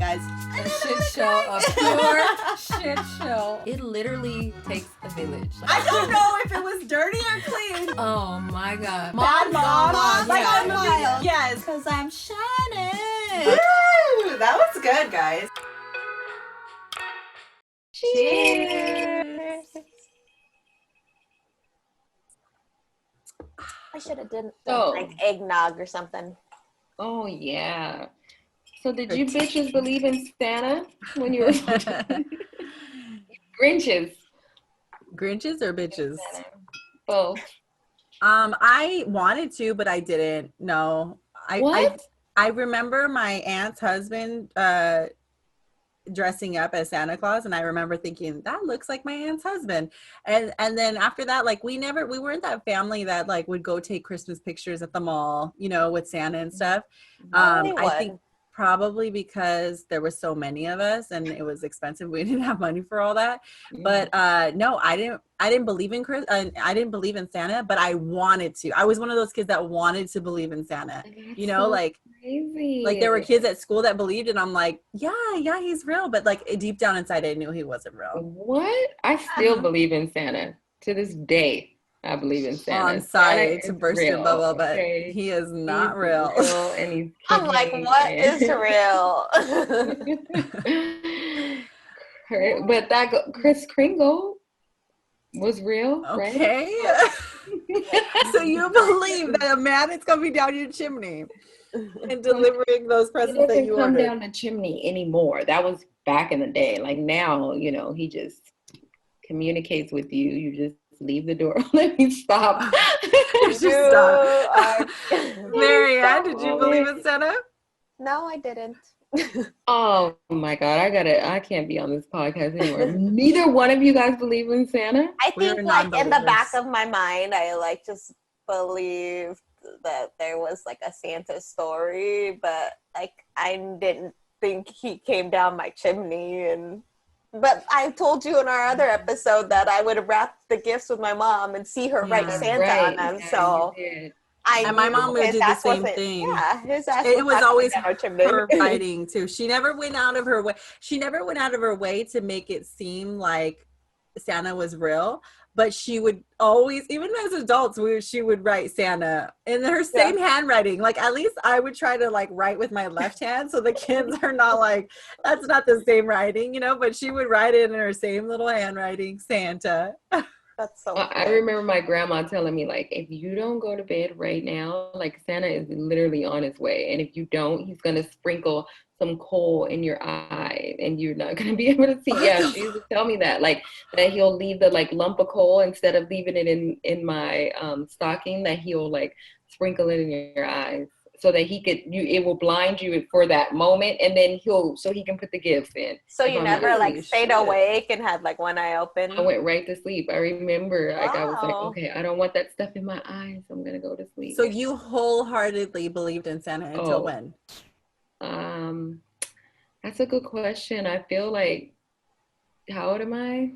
guys. A shit show, a pure shit show. It literally takes a village. I don't know if it was dirty or clean. Oh my god. Bad mom. Like Gone that wild. Yes. Because I'm shining. Woo! That was good, guys. Cheers. I should have done like eggnog or something. Oh, yeah. So did you bitches believe in Santa when you were Grinches? Grinches or bitches? Both. I wanted to, but I didn't. No. I remember my aunt's husband dressing up as Santa Claus, and I remember thinking that looks like my aunt's husband. And then after that, like we weren't that family that like would go take Christmas pictures at the mall, you know, with Santa and stuff. I think probably because there were so many of us and it was expensive. We didn't have money for all that. But no, I didn't believe in I didn't believe in Santa, but I wanted to. I was one of those kids that wanted to believe in Santa. You know, so like crazy. Like there were kids at school that believed, and I'm like, yeah, he's real. But like deep down inside, I knew he wasn't real. What? I still believe in Santa to this day. I believe in Santa. Oh, I'm sorry to burst your bubble, but he is not real. And he's I'm like, what is real? But that Kris Kringle was real, okay. Right? So you believe that a man is coming down your chimney and delivering those presents that you ordered? He doesn't come down the chimney anymore. That was back in the day. Like now, you know, he just communicates with you. You just leave the door. Let me stop. Stop. Marianne, did you believe in Santa? No, I didn't. Oh my God, I can't be on this podcast anymore. Neither one of you guys believe in Santa? I think like in the back of my mind, I like just believed that there was like a Santa story, but like I didn't think he came down my chimney. But I told you in our other episode that I would wrap the gifts with my mom and see her write Santa on them. Yeah, so and my mom would do the same thing. Yeah, his ass it was always her writing too. She never went out of her way. She never went out of her way to make it seem like Santa was real. But she would always, even as adults, she would write Santa in her same handwriting. Like, at least I would try to, like, write with my left hand so the kids are not like, that's not the same writing, you know? But she would write it in her same little handwriting, Santa. That's so I remember my grandma telling me, like, if you don't go to bed right now, like, Santa is literally on his way. And if you don't, he's going to sprinkle some coal in your eye and you're not going to be able to see. Yeah, she used to tell me that, like, that he'll leave the, like, lump of coal instead of leaving it in my stocking, that he'll, like, sprinkle it in your eyes so that it will blind you for that moment, and then so he can put the gifts in. So you never like stayed awake and had like one eye open? I went right to sleep. I remember I was like, okay, I don't want that stuff in my eyes. I'm going to go to sleep. So you wholeheartedly believed in Santa until when? That's a good question. I feel like, how old am I?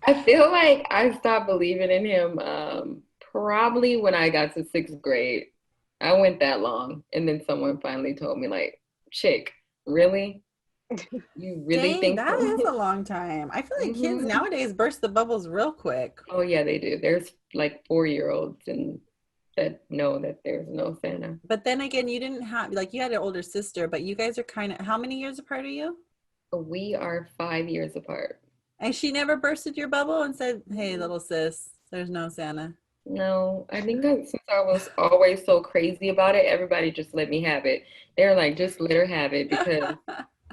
I feel like I stopped believing in him probably when I got to 6th grade. I went that long, and then someone finally told me, like, chick, really? You really think that so? is a long time. I feel like kids nowadays burst the bubbles real quick. Oh yeah, they do. There's like 4-year-olds and that know that there's no Santa. But then again, you didn't have, like, you had an older sister, but you guys are kind of, how many years apart are you? We are 5 years apart. And she never bursted your bubble and said, hey, little sis, there's no Santa? No, I think that since I was always so crazy about it, everybody just let me have it. They're like, just let her have it, because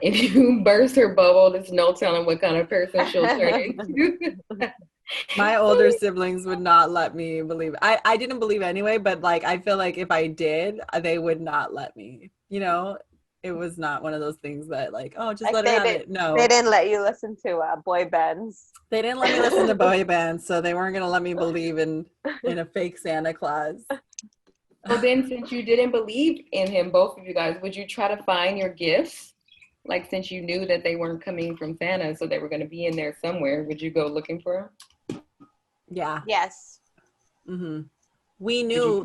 if you burst her bubble, there's no telling what kind of person she'll turn into. My older siblings would not let me believe it. I didn't believe anyway, but like I feel like if I did, they would not let me. You know, it was not one of those things that like, oh, just let her have it. No, they didn't let you listen to boy bands. They didn't let me listen to boy bands, so they weren't gonna let me believe in a fake Santa Claus. Well, then, since you didn't believe in him, both of you guys, would you try to find your gifts? Like, since you knew that they weren't coming from Santa, so they were going to be in there somewhere, would you go looking for them? Yeah. Yes. Mm-hmm. We knew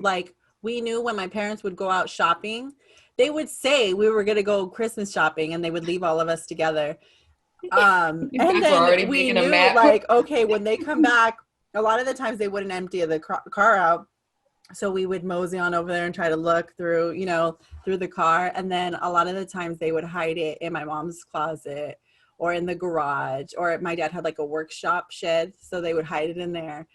when my parents would go out shopping, they would say we were going to go Christmas shopping, and they would leave all of us together. You And guys were then already we making a knew, map. like, okay, when they come back, a lot of the times they wouldn't empty the car out. So we would mosey on over there and try to look through, you know, through the car. And then a lot of the times they would hide it in my mom's closet or in the garage, or my dad had like a workshop shed, so they would hide it in there.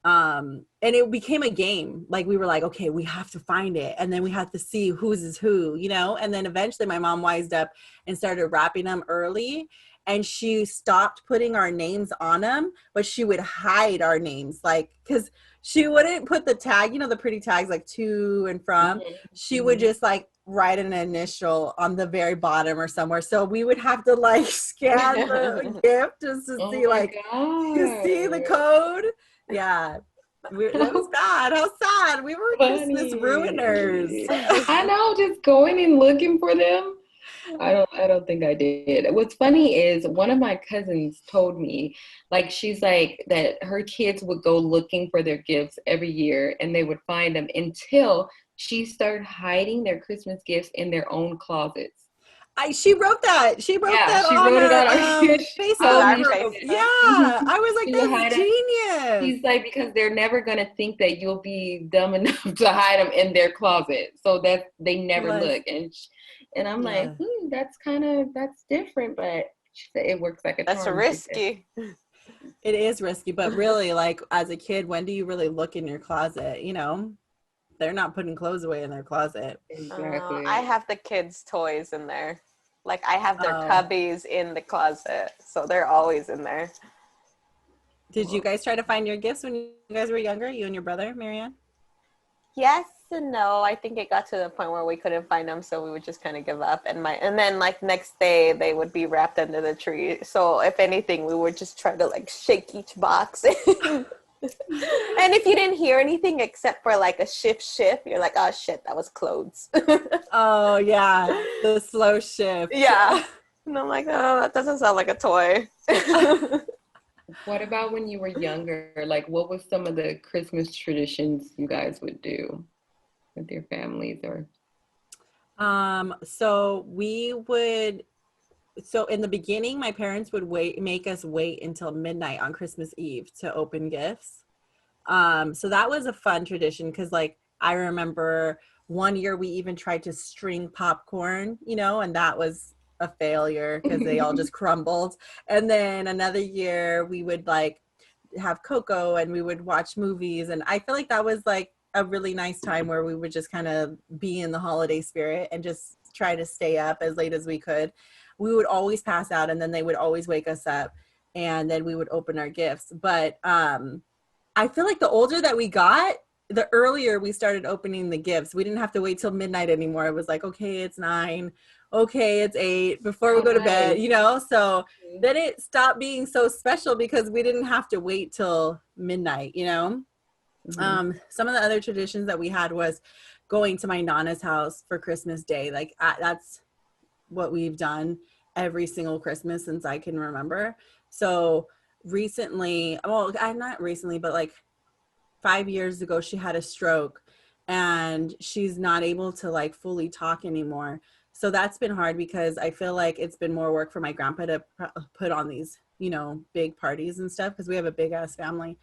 And it became a game. Like, we were like, okay, we have to find it. And then we have to see whose is who, you know? And then eventually my mom wised up and started wrapping them early. And she stopped putting our names on them, but she would hide our names. Like, because she wouldn't put the tag, you know, the pretty tags like to and from. She would just like write an initial on the very bottom or somewhere. So we would have to like scan the gift just to see, like, to see the code. Yeah. That was bad. How sad. We were Christmas ruiners. I know, just going and looking for them. I don't think I did. What's funny is one of my cousins told me, like, she's like that her kids would go looking for their gifts every year and they would find them until she started hiding their Christmas gifts in their own closets. She wrote that. She wrote that she on wrote it her on our Facebook group. Facebook. Yeah. I was like, She that's genius. She's like, because they're never going to think that you'll be dumb enough to hide them in their closet. So that they never look. And I'm like, that's different. But she said it works like a charm. That's risky. It is risky. But really, like, as a kid, when do you really look in your closet? You know, they're not putting clothes away in their closet. Exactly. I have the kids' toys in there. Like, I have their cubbies in the closet. So they're always in there. Did you guys try to find your gifts when you guys were younger, you and your brother, Marianne? Yes and no. I think it got to the point where we couldn't find them, so we would just kind of give up. And then like next day they would be wrapped under the tree. So if anything, we would just try to like shake each box. And if you didn't hear anything except for like a shift, you're like, oh shit, that was clothes. Oh yeah, the slow shift. Yeah. And I'm like, oh, that doesn't sound like a toy. What about when you were younger? Like, what was some of the Christmas traditions you guys would do with your families? Or so in the beginning, my parents would make us wait until midnight on Christmas Eve to open gifts. So that was a fun tradition, because like I remember one year we even tried to string popcorn, you know, and that was a failure because they all just crumbled. And then another year we would like have cocoa and we would watch movies, and I feel like that was like a really nice time where we would just kind of be in the holiday spirit and just try to stay up as late as we could. We would always pass out, and then they would always wake us up, and then we would open our gifts. But I feel like the older that we got, the earlier we started opening the gifts. We didn't have to wait till midnight anymore. It was like, okay, it's 9, okay, it's 8 before we go to bed, you know? So then it stopped being so special because we didn't have to wait till midnight, you know? Mm-hmm. Some of the other traditions that we had was going to my Nana's house for Christmas Day. Like that's what we've done every single Christmas since I can remember. So recently, well, not recently, but like 5 years ago, she had a stroke and she's not able to like fully talk anymore. So that's been hard because I feel like it's been more work for my grandpa to put on these, you know, big parties and stuff, because we have a big ass family.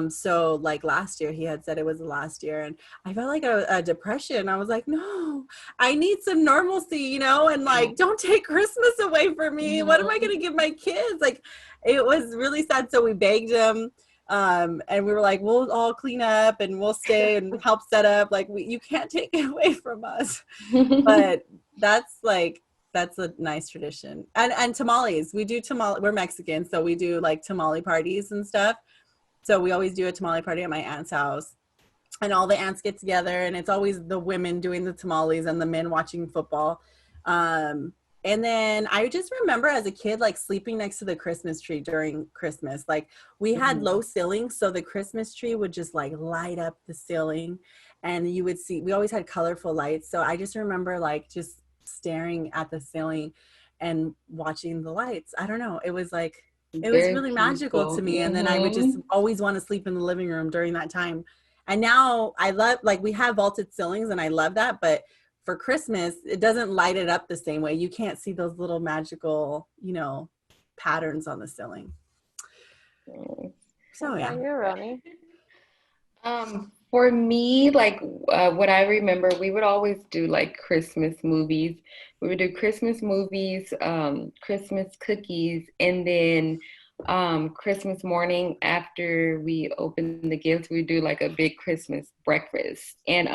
So like last year he had said it was the last year, and I felt like a depression. I was like, no, I need some normalcy, you know, and like, don't take Christmas away from me. What am I going to give my kids? Like, it was really sad. So we begged him, and we were like, we'll all clean up and we'll stay and help set up. Like, you can't take it away from us. But that's a nice tradition. And tamales, we do tamale. We're Mexican, so we do like tamale parties and stuff. So we always do a tamale party at my aunt's house, and all the aunts get together, and it's always the women doing the tamales and the men watching football. And then I just remember as a kid, like sleeping next to the Christmas tree during Christmas. Like we had low ceilings, so the Christmas tree would just like light up the ceiling, and you would see, we always had colorful lights. So I just remember like just staring at the ceiling and watching the lights. I don't know. It was like, it was really magical to me. And then I would just always want to sleep in the living room during that time. And now I love, like, we have vaulted ceilings and I love that. But for Christmas, it doesn't light it up the same way. You can't see those little magical, patterns on the ceiling. So yeah. Are you, Roni? For me, like what I remember, we would always do like Christmas movies. We would do Christmas movies, Christmas cookies, and then Christmas morning after we open the gifts, we do like a big Christmas breakfast. And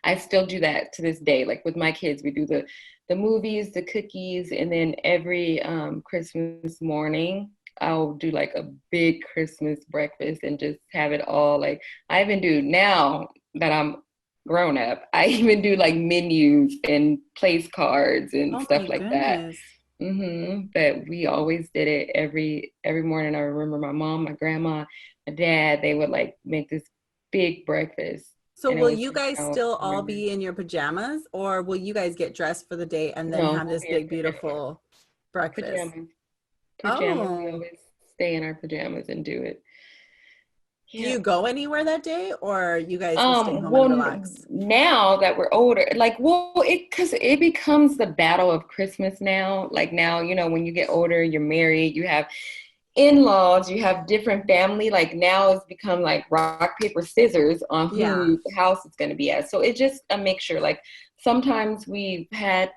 I still do that to this day. Like with my kids, we do the movies, the cookies, and then every Christmas morning I'll do like a big Christmas breakfast and just have it all. Like I even do, now that I'm grown up, I even do like menus and place cards and stuff like that. But we always did it every morning. I remember my mom, my grandma, my dad, they would like make this big breakfast. So will you guys still all be in your pajamas, or will you guys get dressed for the day and then have this big, beautiful breakfast? Pajamas. We always stay in our pajamas and do it. Do you go anywhere that day, or you guys just stay home and relax? Now that we're older, because it becomes the battle of Christmas now. Like now, when you get older, you're married, you have in-laws, you have different family. Like now it's become like rock, paper, scissors on whose house it's going to be at. So it's just a mixture. Like sometimes we've had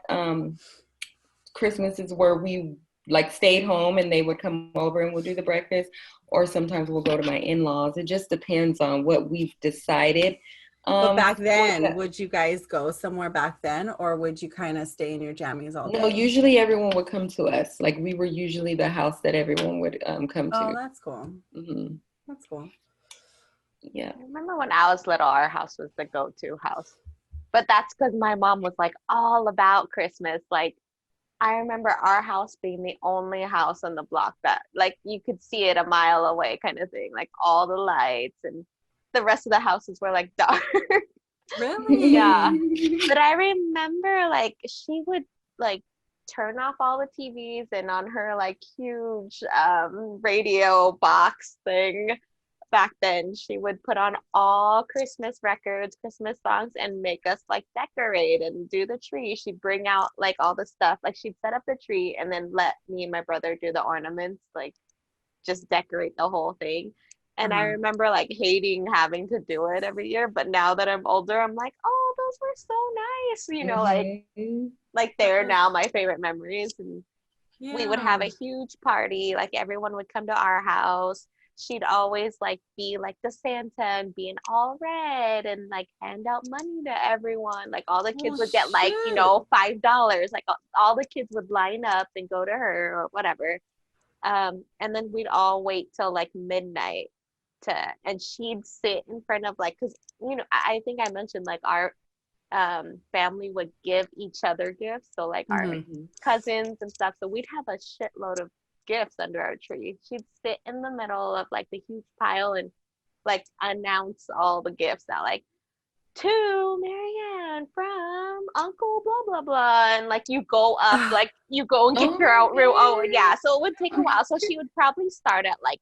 Christmases where we like stayed home and they would come over and we'll do the breakfast, or sometimes we'll go to my in-laws. It just depends on what we've decided. But back then, would you guys go somewhere back then, or would you kind of stay in your jammies all day? No, usually everyone would come to us. Like we were usually the house that everyone would come to. Oh, that's cool. That's cool. Yeah. I remember when I was little, our house was the go-to house. But that's because my mom was like all about Christmas. Like I remember our house being the only house on the block that like you could see it a mile away kind of thing. Like all the lights, and the rest of the houses were like dark. Really? Yeah. But I remember like she would like turn off all the TVs, and on her like huge radio box thing back then, she would put on all Christmas records, Christmas songs, and make us like decorate and do the tree. She'd bring out like all the stuff, like she'd set up the tree and then let me and my brother do the ornaments, like just decorate the whole thing. And I remember like hating having to do it every year, but now that I'm older, I'm like, oh, those were so nice, like they're now my favorite memories. And we would have a huge party, like everyone would come to our house. She'd always like be like the Santa and be in all red and like hand out money to everyone. Like all the kids would get like, $5. Like all the kids would line up and go to her or whatever. And then we'd all wait till like midnight and she'd sit in front of like, cause I think I mentioned like our family would give each other gifts. So like our cousins and stuff. So we'd have a shitload of gifts under our tree. She'd sit in the middle of like the huge pile and like announce all the gifts that like, to Marianne from Uncle blah blah blah, and like you go up, like you go and get your out room. Oh yeah, so it would take a while. So she would probably start at like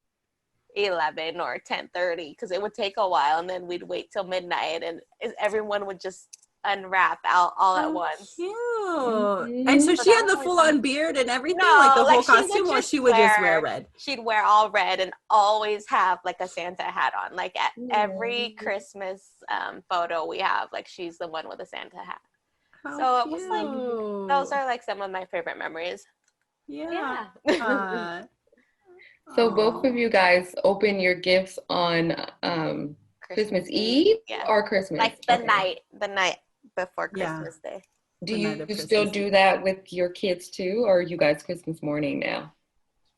11 or 10:30 because it would take a while, and then we'd wait till midnight, and everyone would just unwrap out all at once. Cute. And so she had the full-on beard and everything, like the whole costume, or she would just wear red? She'd wear all red and always have like a Santa hat on. Like at every Christmas photo we have, like she's the one with a Santa hat. So it was like, those are like some of my favorite memories. Yeah. So both of you guys open your gifts on Christmas Eve or Christmas? Like the night before Christmas Day. Do you still do that with your kids too, or are you guys Christmas morning now?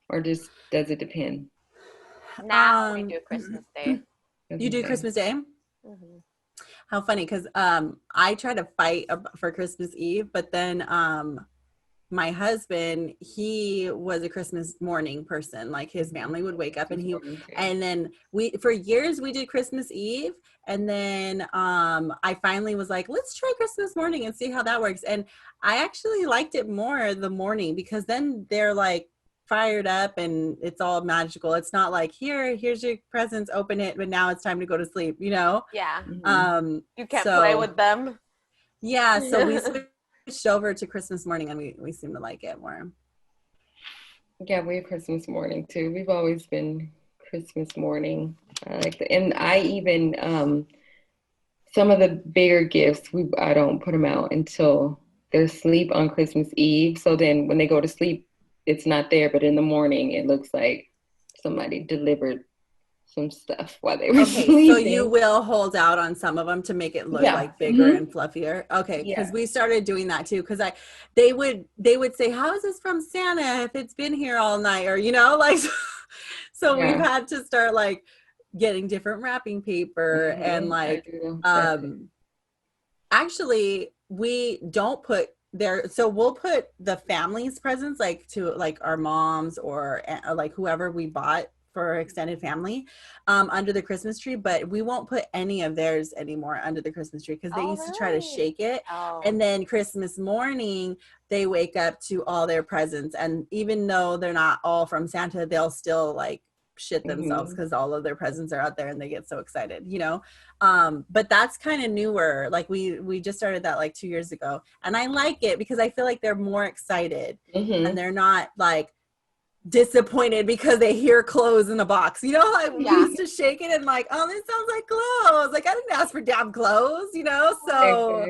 Or does it depend? Now we do Christmas Day. You do Christmas Day? How funny, because I try to fight for Christmas Eve, but then my husband, he was a Christmas morning person. Like his family would wake up and then for years we did Christmas Eve. And then I finally was like, let's try Christmas morning and see how that works. And I actually liked it more the morning, because then they're like fired up and it's all magical. It's not like here's your presents, open it, but now it's time to go to sleep, Yeah. You can't play with them. Yeah, so we switched over to Christmas morning, and we seem to like it more. Yeah, we're Christmas morning too. We've always been Christmas morning. And I even some of the bigger gifts I don't put them out until they're asleep on Christmas Eve. So then when they go to sleep, it's not there, but in the morning it looks like somebody delivered some stuff while they were Okay, sleeping. so you will hold out on some of them to make it look like bigger and fluffier. Okay, because we started doing that too. Because they would say, "How is this from Santa if it's been here all night?" Or like, so we've had to start like getting different wrapping paper and like, actually we don't put there. So we'll put the family's presents like to like our moms or like whoever we bought for extended family under the Christmas tree, but we won't put any of theirs anymore under the Christmas tree because they used to try to shake it. And then Christmas morning they wake up to all their presents, and even though they're not all from Santa, they'll still like shit themselves because all of their presents are out there and they get so excited, but that's kind of newer. Like we just started that like 2 years ago, and I like it because I feel like they're more excited and they're not like disappointed because they hear clothes in a box, like we used to shake it and like, oh, this sounds like clothes, like I didn't ask for damn clothes, so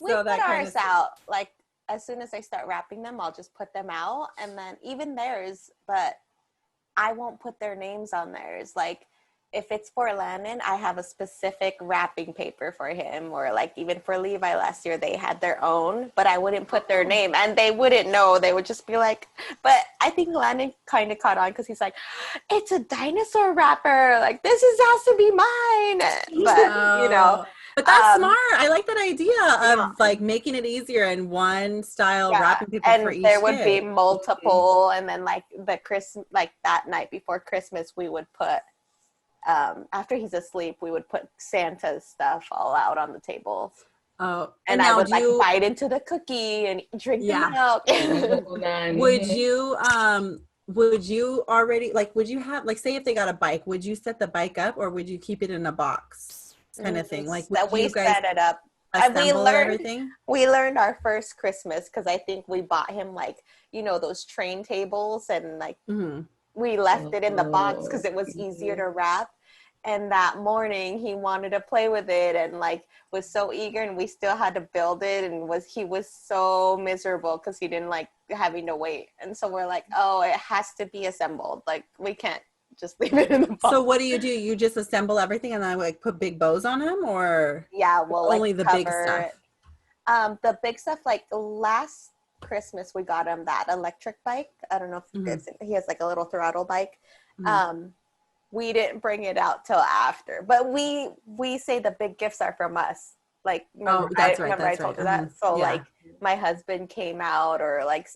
we put ours out like as soon as I start wrapping them. I'll just put them out, and then even theirs, but I won't put their names on theirs. Like if it's for Landon, I have a specific wrapping paper for him, or like even for Levi last year, they had their own, but I wouldn't put their name and they wouldn't know. They would just be like, but I think Landon kind of caught on because he's like, it's a dinosaur wrapper. Like has to be mine. But, but that's smart. I like that idea of like making it easier and one style wrapping paper for each there would be multiple. And then like like that night before Christmas, we would put, after he's asleep, we would put Santa's stuff all out on the table. Oh, and I would like bite into the cookie and drink the milk. Would you already like? Would you have like, say if they got a bike, would you set the bike up or would you keep it in a box kind of thing? Like that we set it up. We learned our first Christmas because I think we bought him like those train tables and like. We left it in the box because it was easier to wrap. And that morning he wanted to play with it and like was so eager, and we still had to build it, and he was so miserable because he didn't like having to wait. And so we're like, oh, it has to be assembled. Like we can't just leave it in the box. So what do? You just assemble everything and then like put big bows on them, or we'll only the big stuff? The big stuff, like last Christmas we got him that electric bike. I don't know if he has like a little throttle bike. We didn't bring it out till after, but we say the big gifts are from us. Like I told you that. So like my husband came out, or like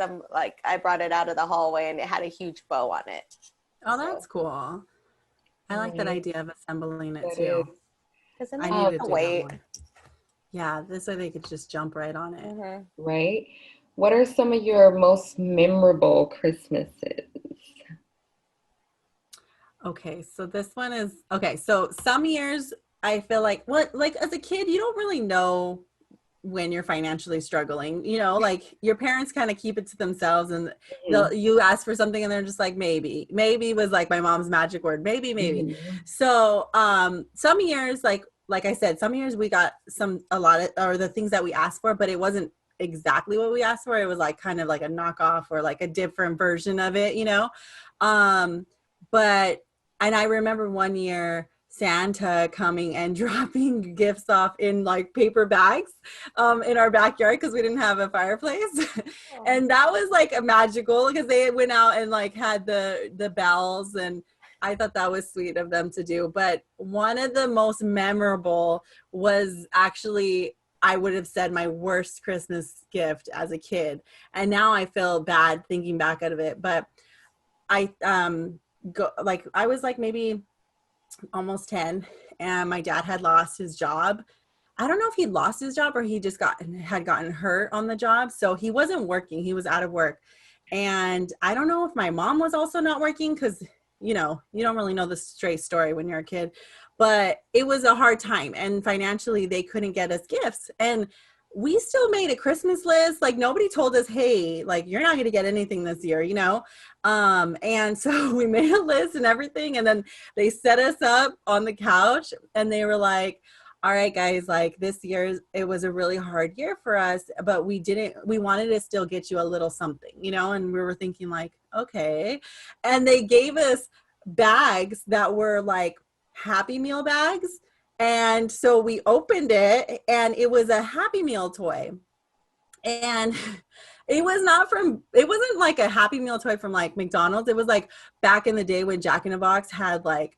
I brought it out of the hallway and it had a huge bow on it. That's cool. I like that idea of assembling it too. I need to wait. Yeah, this way they could just jump right on it. Right. What are some of your most memorable Christmases? Okay, so this one is so some years I feel like as a kid you don't really know when you're financially struggling, like your parents kind of keep it to themselves, and you ask for something and they're just like maybe was like my mom's magic word, maybe. So some years like I said, some years we got a lot of, or the things that we asked for, but it wasn't exactly what we asked for. It was like kind of like a knockoff or like a different version of it, and I remember one year Santa coming and dropping gifts off in like paper bags in our backyard because we didn't have a fireplace. And that was like a magical, because they went out and like had the bells, and I thought that was sweet of them to do. But one of the most memorable was actually, I would have said, my worst Christmas gift as a kid. And now I feel bad thinking back out of it. But I was like maybe almost 10, and my dad had lost his job. I don't know if he'd lost his job or he just had gotten hurt on the job. So he wasn't working. He was out of work. And I don't know if my mom was also not working, because, you don't really know the straight story when you're a kid. but it was a hard time, and financially they couldn't get us gifts. And we still made a Christmas list. Like nobody told us, hey, like you're not going to get anything this year, you know? And so we made a list and everything. And then they set us up on the couch and they were like, all right, guys, like this year, it was a really hard year for us, but we wanted to still get you a little something, you know? And we were thinking like, okay. And they gave us bags that were like Happy Meal bags. And so we opened it and it was a Happy Meal toy. And it wasn't like a Happy Meal toy from like McDonald's. It was like back in the day when Jack in the Box had like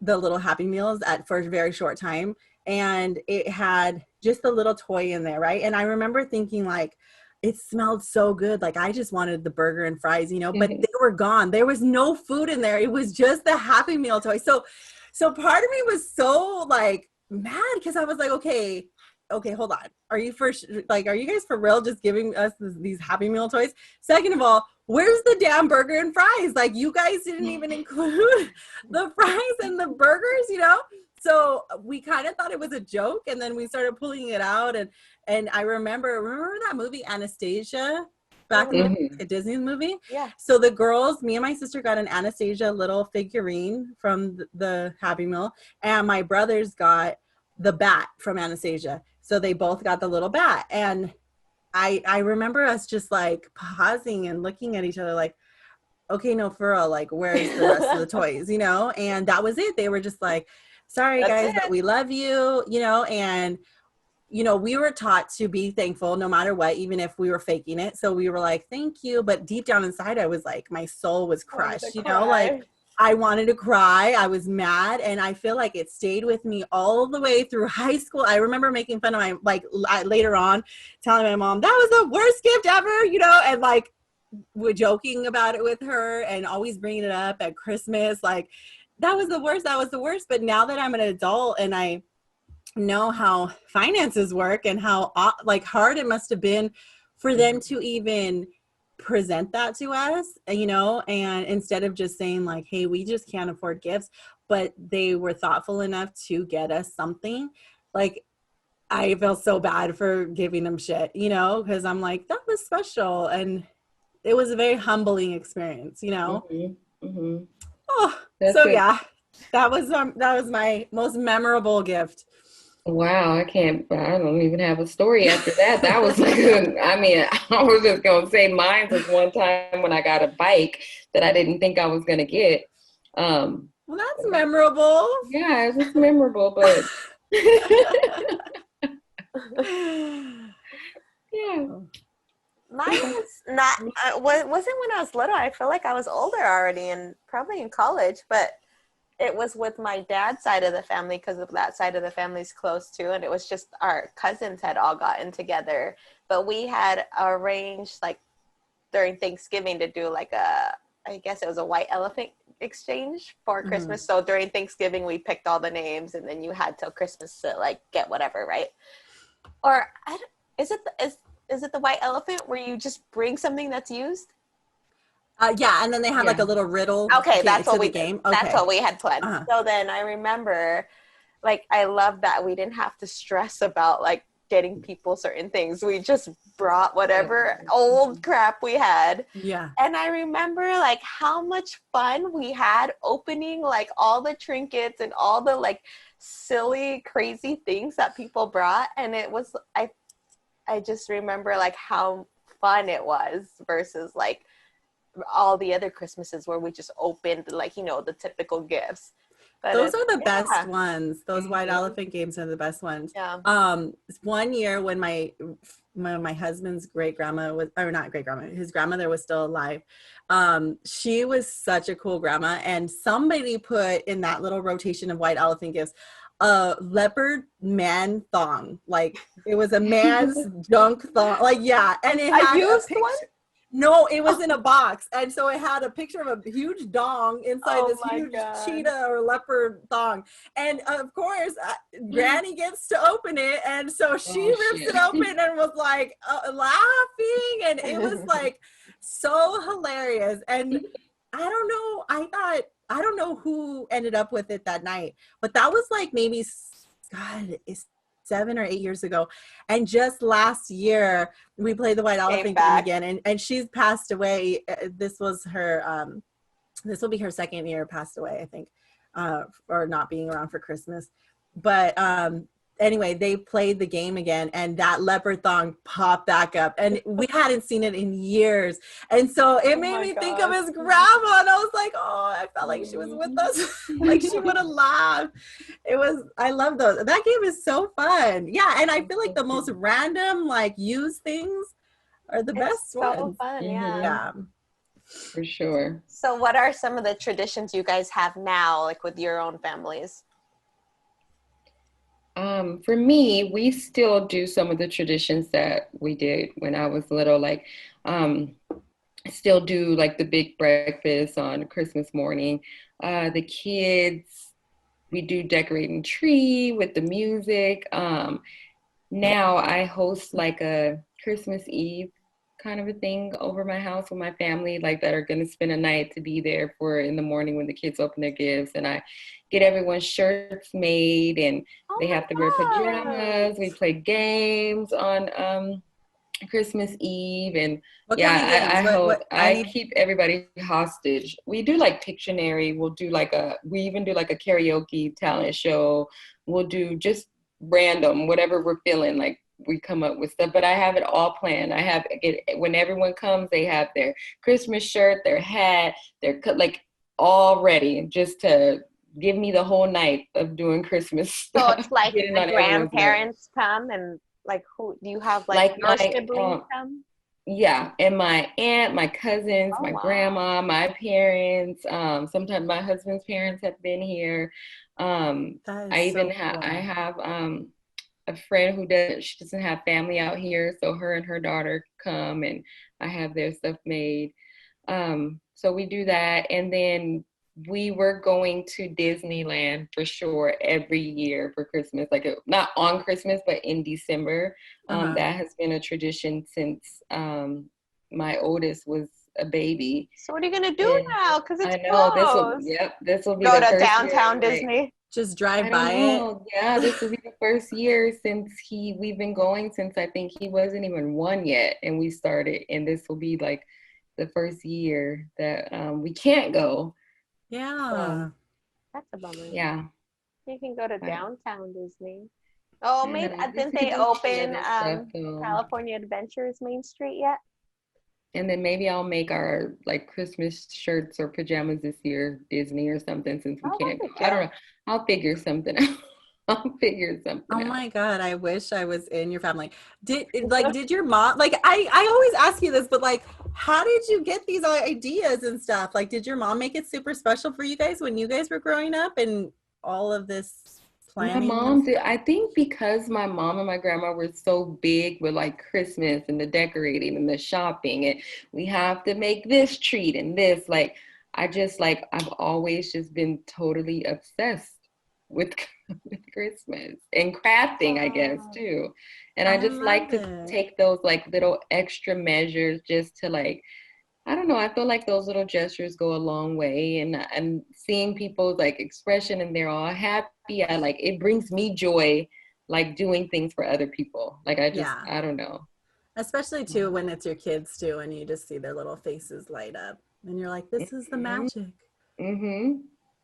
the little Happy Meals for a very short time. And it had just a little toy in there, right? And I remember thinking like, it smelled so good. Like I just wanted the burger and fries, you know, but they were gone. There was no food in there. It was just the Happy Meal toy. So part of me was so like mad because I was like, okay, hold on. Are you guys for real just giving us these Happy Meal toys? Second of all, where's the damn burger and fries? Like you guys didn't even include the fries and the burgers, you know? So we kind of thought it was a joke, and then we started pulling it out, and I remember that movie Anastasia back in the Disney movie? Yeah. So the girls, me and my sister got an Anastasia little figurine from the Happy Meal, and my brothers got the bat from Anastasia. So they both got the little bat, and I remember us just like pausing and looking at each other like, okay, no, for real, like where's the rest of the toys, you know? And that was it. They were just like, sorry guys, but we love you, you know? And, you know, we were taught to be thankful no matter what, even if we were faking it. So we were like, thank you. But deep down inside, I was like, my soul was crushed, you know, like I wanted to cry. I was mad. And I feel like it stayed with me all the way through high school. I remember making fun of later on telling my mom, that was the worst gift ever, you know, and like we're joking about it with her and always bringing it up at Christmas. Like that was the worst. But now that I'm an adult and I know how finances work and how like hard it must have been for them to even present that to us, you know, and instead of just saying like, hey, we just can't afford gifts, but they were thoughtful enough to get us something. Like I feel so bad for giving them shit, you know, because I'm like, that was special. And it was a very humbling experience, you know? Oh, that's so good. Yeah, that was my most memorable gift. Wow, I don't even have a story after that. That was like, I was just going to say mine was one time when I got a bike that I didn't think I was going to get. Well, that's memorable. Yeah, it was memorable, but yeah. Mine was not, wasn't when I was little. I feel like I was older already and probably in college, but it was with my dad's side of the family because of that side of the family's close too. And it was just our cousins had all gotten together, but we had arranged like during Thanksgiving to do like I guess it was a white elephant exchange for Christmas. So during Thanksgiving, we picked all the names and then you had till Christmas to like get whatever, right? Or is it the white elephant where you just bring something that's used? Yeah, and then they had like a little riddle. Okay, that's what we game. Okay. That's what we had planned. So then I remember, like, I love that we didn't have to stress about like getting people certain things. We just brought whatever old crap we had. Yeah. And I remember like how much fun we had opening like all the trinkets and all the like silly, crazy things that people brought. And it was I just remember like how fun it was versus like all the other Christmases where we just opened like, you know, the typical gifts. But those are the best ones. Those white elephant games are the best ones. Yeah. One year when my husband's great grandma was, or not great grandma, his grandmother was still alive. She was such a cool grandma, and somebody put in that little rotation of white elephant gifts a leopard man thong. Like it was a man's junk thong. Like, yeah. And it had a picture. One? No, it was in a box. And so it had a picture of a huge dong inside this huge cheetah or leopard thong. And of course, Granny gets to open it. And so she rips it open and was like laughing. And it was like so hilarious. And I don't know, I thought I don't know who ended up with it that night, but that was like maybe, God, it's 7 or 8 years ago. And just last year we played the white elephant game again, and she's passed away. This was her, this will be her second year passed away, I think, or not being around for Christmas. But anyway, they played the game again, and that leopard thong popped back up, and we hadn't seen it in years. And so it made me think of his grandma, and I was like, oh, I felt like she was with us. Like she would have laughed. I love those. That game is so fun. Yeah, and I feel like the most random, like, used things are the best ones. So fun, yeah. Yeah. For sure. So what are some of the traditions you guys have now, like with your own families? For me, we still do some of the traditions that we did when I was little, like still do like the big breakfast on Christmas morning. The kids, we do decorating tree with the music. Now I host like a Christmas Eve kind of a thing over my house with my family, like that are going to spend a night to be there for in the morning when the kids open their gifts, and I get everyone's shirts made, and they have to wear pajamas. We play games on Christmas Eve, and what kind of games? I keep everybody hostage. We do like Pictionary. We even do like a karaoke talent show. We'll do just random, whatever we're feeling like. We come up with stuff, but I have it all planned. When everyone comes, they have their Christmas shirt, their hat, their like all ready, just to give me the whole night of doing Christmas stuff. So it's like the grandparents come, and like, who do you have, like your siblings come? Yeah, and my aunt, my cousins, my grandma, my parents. Sometimes my husband's parents have been here. I have a friend she doesn't have family out here, so her and her daughter come, and I have their stuff made. So we do that, and then we were going to Disneyland for sure every year for Christmas, like not on Christmas, but in December. That has been a tradition since my oldest was a baby. So what are you gonna do now? Because it's closed. This will be go the to first downtown year, Disney. Just drive by it. Yeah, this will be the first year since we've been going since I think he wasn't even 1 yet, and we started, and this will be like the first year that we can't go. Yeah, that's a bummer. Yeah, you can go to downtown Disney. Oh, maybe didn't they open California Adventures Main Street yet? And then maybe I'll make our like Christmas shirts or pajamas this year, Disney or something, since we can't go. I don't know. I'll figure something out. I'll figure something out. Oh my God, I wish I was in your family. Did your mom, like, I always ask you this, but like, how did you get these ideas and stuff? Like, did your mom make it super special for you guys when you guys were growing up and all of this planning? My mom did. I think because my mom and my grandma were so big with like Christmas and the decorating and the shopping, and we have to make this treat and this, like, I've always just been totally obsessed with Christmas and crafting, I guess, too. And I just like to take those like little extra measures just to, like, I don't know, I feel like those little gestures go a long way, and seeing people's like expression and they're all happy, it brings me joy, like doing things for other people. Like I don't know. Especially too when it's your kids too, and you just see their little faces light up and you're like, this is the magic. Mm-hmm.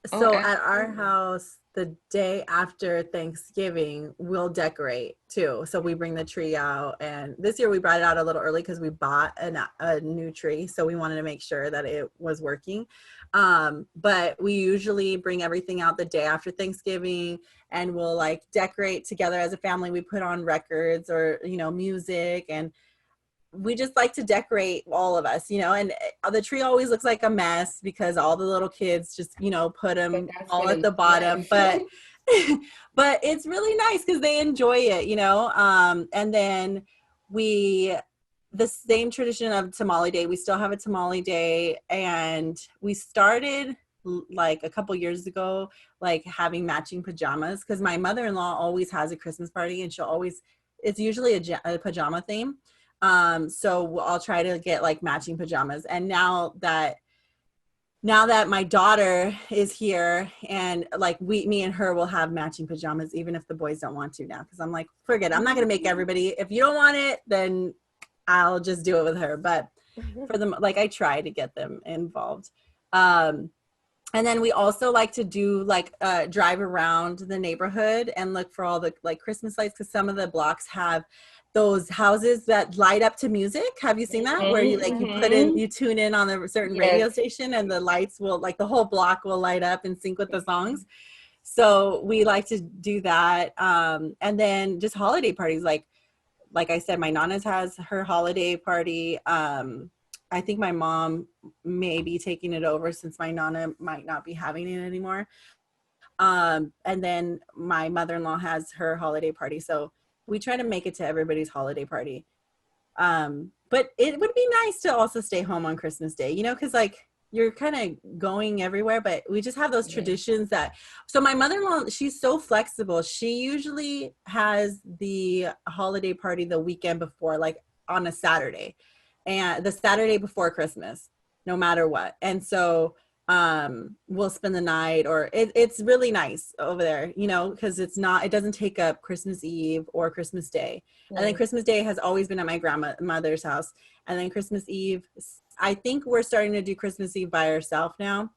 So at our house, the day after Thanksgiving, we'll decorate too. So we bring the tree out, and this year we brought it out a little early because we bought a new tree. So we wanted to make sure that it was working. But we usually bring everything out the day after Thanksgiving, and we'll like decorate together as a family. We put on records or, music, and we just like to decorate, all of us, and the tree always looks like a mess because all the little kids just, put them all at the bottom, but it's really nice because they enjoy it, and then the same tradition of tamale day, we still have a tamale day, and we started like a couple years ago, like having matching pajamas, because my mother-in-law always has a Christmas party, and it's usually a pajama theme. So I'll try to get like matching pajamas. And now now that my daughter is here, and like me and her will have matching pajamas, even if the boys don't want to now. Cause I'm like, forget it. I'm not going to make everybody, if you don't want it, then I'll just do it with her. But for them, like I try to get them involved. And then we also like to do like drive around the neighborhood and look for all the like Christmas lights, because some of the blocks have those houses that light up to music. Have you seen that? Where you like you tune in on a certain radio station and the lights will, like the whole block will light up and sync with the songs. So we like to do that. And then just holiday parties, like I said, my Nana's has her holiday party. I think my mom may be taking it over since my Nana might not be having it anymore. And then my mother-in-law has her holiday party. So we try to make it to everybody's holiday party. But it would be nice to also stay home on Christmas Day, you know, because like you're kind of going everywhere, but we just have those traditions that, so my mother-in-law, she's so flexible. She usually has the holiday party the weekend before, like on a Saturday, and the Saturday before Christmas, no matter what. And so we'll spend the night, or it's really nice over there, you know, because it doesn't take up Christmas Eve or Christmas Day. And then Christmas Day has always been at my grandmother's house. And then Christmas Eve, I think we're starting to do Christmas Eve by ourselves now.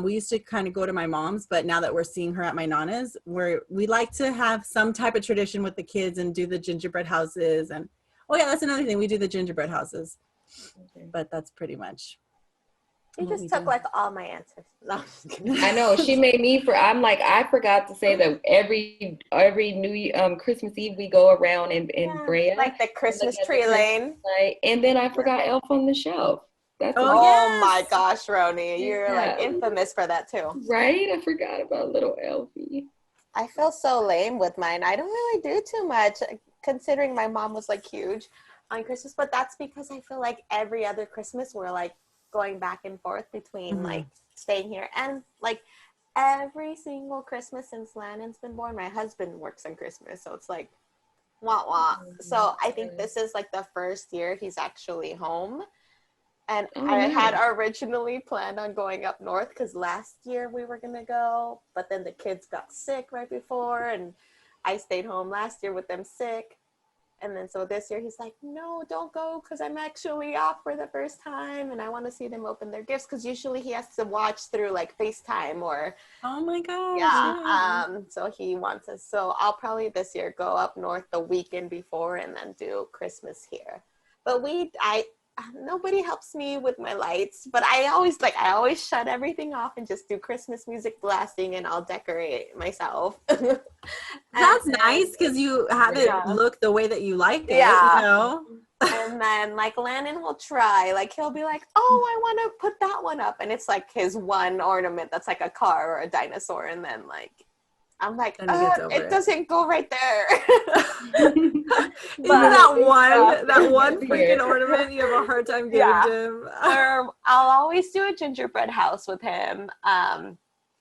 We used to kind of go to my mom's, but now that we're seeing her at my Nana's, we like to have some type of tradition with the kids and do the gingerbread houses. And oh yeah, that's another thing, we do the gingerbread houses. But that's pretty much. You just took like all my answers. No, I know, she made me I'm like, I forgot to say that every new Christmas Eve we go around in Brea, like the Christmas tree lane. And then I forgot Elf on the Shelf. That's oh my gosh, Roni, you're like infamous for that too. Right? I forgot about little Elfie. I feel so lame with mine. I don't really do too much, considering my mom was like huge on Christmas, but that's because I feel like every other Christmas we're like going back and forth between like staying here, and like every single Christmas since Lannon's been born, my husband works on Christmas, so it's like wah wah. So I think this is like the first year he's actually home, and I had originally planned on going up north because last year we were gonna go, but then the kids got sick right before, and I stayed home last year with them sick. And then so this year he's like, no, don't go, because I'm actually off for the first time and I want to see them open their gifts, because usually he has to watch through like FaceTime or oh my gosh. So he wants us, so I'll probably this year go up north the weekend before and then do Christmas here. But nobody helps me with my lights, but I always shut everything off and just do Christmas music blasting, and I'll decorate myself. That's nice, because you have it look the way that you like it, you know? And then like Lannon will try, like he'll be like, oh, I want to put that one up, and it's like his one ornament that's like a car or a dinosaur, and then like I'm like, it doesn't go right there. But that one freaking ornament you have a hard time getting to him. I'll always do a gingerbread house with him,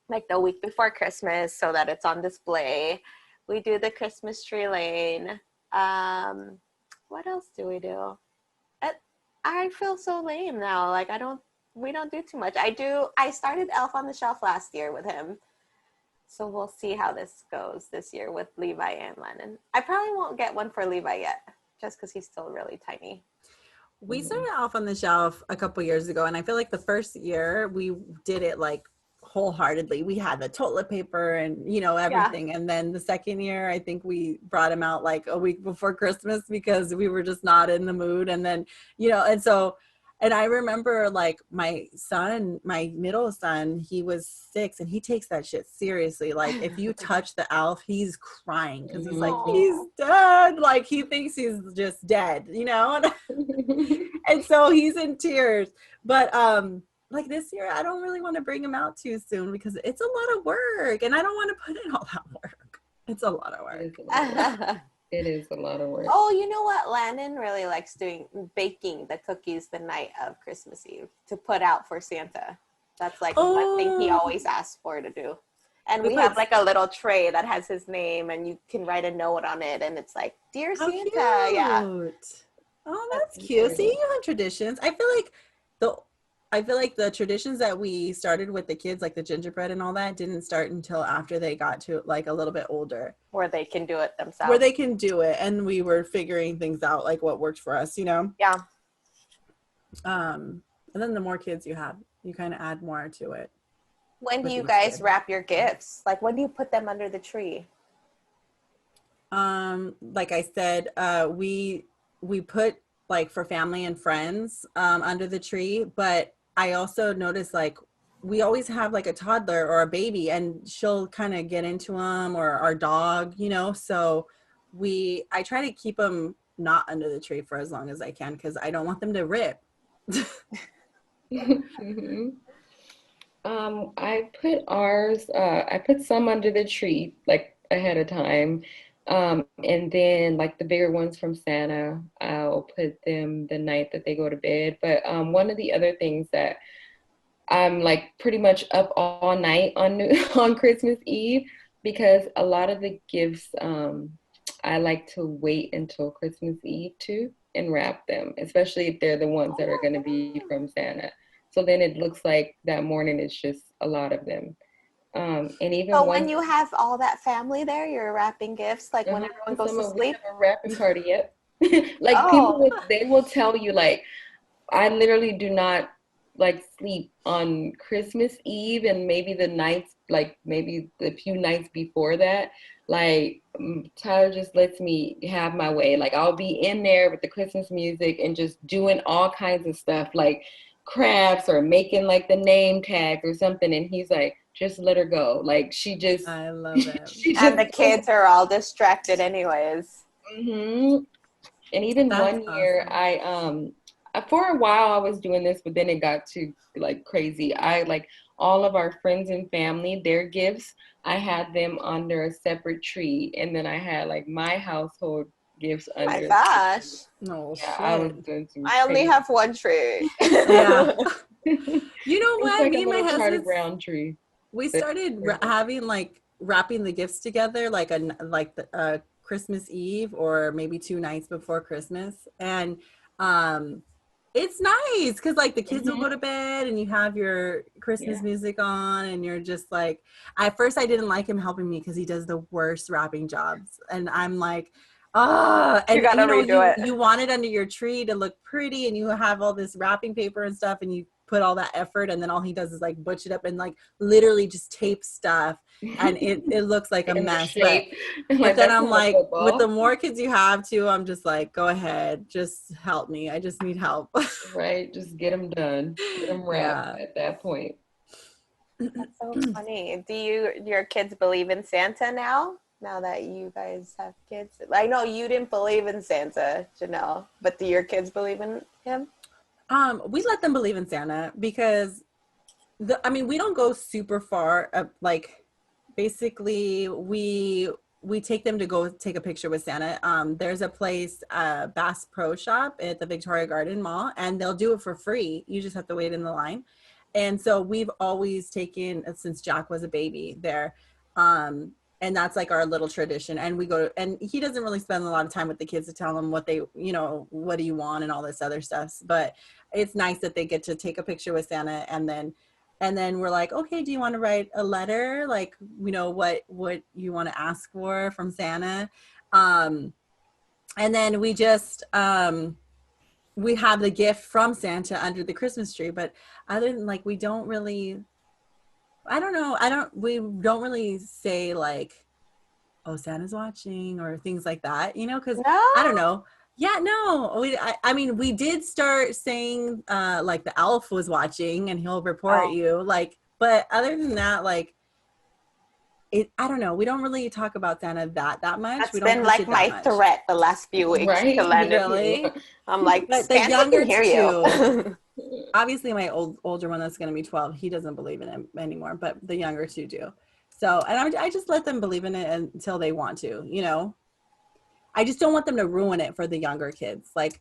like the week before Christmas, so that it's on display. We do the Christmas tree lane. What else do we do? I feel so lame now. Like we don't do too much. I started Elf on the Shelf last year with him. So we'll see how this goes this year with Levi and Lennon. I probably won't get one for Levi yet, just because he's still really tiny. We started Elf on the Shelf a couple years ago, and I feel like the first year we did it like wholeheartedly. We had the toilet paper and, you know, everything. And then the second year, I think we brought him out like a week before Christmas because we were just not in the mood. And then, you know, and I remember like my middle son, he was 6 and he takes that shit seriously. Like if you touch the elf, he's crying because he's like, he's dead. Like he thinks he's just dead, you know? And so he's in tears. But like this year, I don't really want to bring him out too soon because it's a lot of work and I don't want to put in all that work. It's a lot of work. It is a lot of work. Oh, you know what? Landon really likes baking the cookies the night of Christmas Eve to put out for Santa. That's like one thing he always asks for to do. And we have like a little tray that has his name and you can write a note on it and it's like, Dear Santa. Cute. Yeah. Oh, that's cute. See, you have traditions. I feel like I feel like the traditions that we started with the kids, like the gingerbread and all that, didn't start until after they got to like a little bit older, where they can do it themselves. where they can do it, and we were figuring things out, like what worked for us, you know. Yeah. And then the more kids you have, you kind of add more to it. When do with you each guys kid. wrap your gifts? Like, when do you put them under the tree? Like I said, we put like for family and friends under the tree, but I also noticed like we always have like a toddler or a baby, and she'll kind of get into them, or our dog, you know. So I try to keep them not under the tree for as long as I can, because I don't want them to rip. Mhm. I put ours, I put some under the tree, like ahead of time. And then like the bigger ones from Santa, I'll put them the night that they go to bed. But one of the other things that I'm like pretty much up all night on on Christmas Eve, because a lot of the gifts, I like to wait until Christmas Eve too and wrap them, especially if they're the ones that are going to be from Santa. So then it looks like that morning it's just a lot of them. And even So one, when you have all that family there, you're wrapping gifts, like when everyone goes to we sleep? have a wrapping party, yep. Like people Oh, they will tell you like, I literally do not like sleep on Christmas Eve and maybe the nights, like maybe the few nights before that. Like Tyler just lets me have my way. Like I'll be in there with the Christmas music and just doing all kinds of stuff, like crafts or making like the name tag or something. And he's like, just let her go. Like she just, I love it. she and just the kids are all distracted anyways. hmm And even That's one year, awesome. for a while I was doing this, but then it got too like crazy. I like all of our friends and family, their gifts, I had them under a separate tree, and then I had like my household gifts Oh my under the gosh. tree. No Yeah, I was shit. doing some I only crazy. have one tree. Yeah. It's You know what? like a Me and my little Charlie husband, Brown tree. we started having like wrapping the gifts together, like a Christmas Eve or maybe 2 nights before Christmas, and um, it's nice because like the kids will Hmm. go to bed and you have your Christmas Yeah. music on, and you're just like. At first, I didn't like him helping me because he does the worst wrapping jobs, and I'm like. Oh, You and gotta you know, redo it. you want it under your tree to look pretty, and you have all this wrapping paper and stuff, and you put all that effort, and then all he does is like butch it up and like literally just tape stuff, and it looks like a In the mess. But shape, like then that's I'm not a like, with the football, more kids you have too, I'm just like, go ahead, just help me. I just need help. right? Just get them done, get them wrapped Yeah. at that point. That's so funny. Do your kids believe in Santa now? Now that you guys have kids? I know you didn't believe in Santa, Janelle, but do your kids believe in him? We let them believe in Santa because I mean, we don't go super far. Like, basically, we take them to go take a picture with Santa. There's a place, Bass Pro Shop at the Victoria Garden Mall, and they'll do it for free. You just have to wait in the line. And so we've always taken, since Jack was a baby there. Um, and that's like our little tradition. And we go, and he doesn't really spend a lot of time with the kids to tell them what they, you know, what do you want and all this other stuff. But it's nice that they get to take a picture with Santa, and then we're like, okay, do you want to write a letter? Like, you know, what you want to ask for from Santa? And then we have the gift from Santa under the Christmas tree. But other than like, we don't really, I don't know. We don't really say like, oh, Santa's watching or things like that, you know, because I don't No. know. Yeah, no, I mean, we did start saying like the elf was watching and he'll report Oh, you, like, but other than that, like, I don't know. We don't really talk about Santa that much. that's We don't been push like it that my much. threat the last few weeks to Right? let him. Really? I'm like, But the Santa can younger hear two, you. obviously my older one that's going to be 12, he doesn't believe in it anymore, but the younger two do. So, and I just let them believe in it until they want to, you know. I just don't want them to ruin it for the younger kids. Like